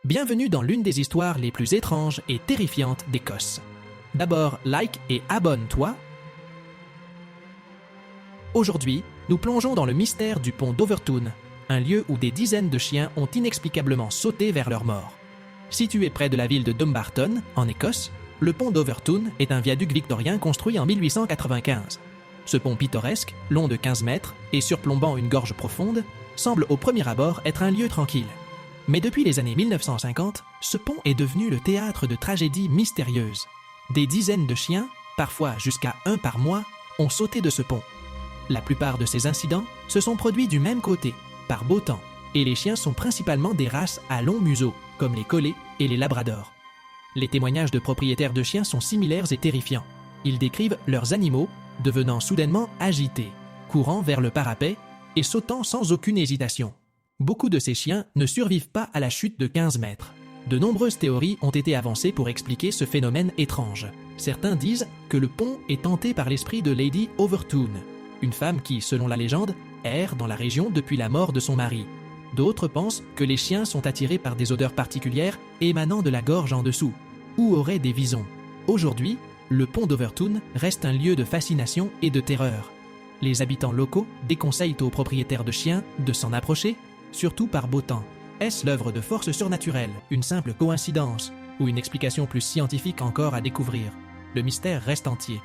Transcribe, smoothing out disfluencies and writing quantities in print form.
Bienvenue dans l'une des histoires les plus étranges et terrifiantes d'Écosse. D'abord, like et abonne-toi. Aujourd'hui, nous plongeons dans le mystère du pont d'Overtoun, un lieu où des dizaines de chiens ont inexplicablement sauté vers leur mort. Situé près de la ville de Dumbarton, en Écosse, le pont d'Overtoun est un viaduc victorien construit en 1895. Ce pont pittoresque, long de 15 mètres et surplombant une gorge profonde, semble au premier abord être un lieu tranquille. Mais depuis les années 1950, ce pont est devenu le théâtre de tragédies mystérieuses. Des dizaines de chiens, parfois jusqu'à un par mois, ont sauté de ce pont. La plupart de ces incidents se sont produits du même côté, par beau temps, et les chiens sont principalement des races à long museau, comme les collés et les labradors. Les témoignages de propriétaires de chiens sont similaires et terrifiants. Ils décrivent leurs animaux devenant soudainement agités, courant vers le parapet et sautant sans aucune hésitation. Beaucoup de ces chiens ne survivent pas à la chute de 15 mètres. De nombreuses théories ont été avancées pour expliquer ce phénomène étrange. Certains disent que le pont est hanté par l'esprit de Lady Overtoun, une femme qui, selon la légende, erre dans la région depuis la mort de son mari. D'autres pensent que les chiens sont attirés par des odeurs particulières émanant de la gorge en dessous, ou auraient des visons. Aujourd'hui, le pont d'Overtoun reste un lieu de fascination et de terreur. Les habitants locaux déconseillent aux propriétaires de chiens de s'en approcher, surtout par beau temps. Est-ce l'œuvre de forces surnaturelles, une simple coïncidence, ou une explication plus scientifique encore à découvrir? Le mystère reste entier.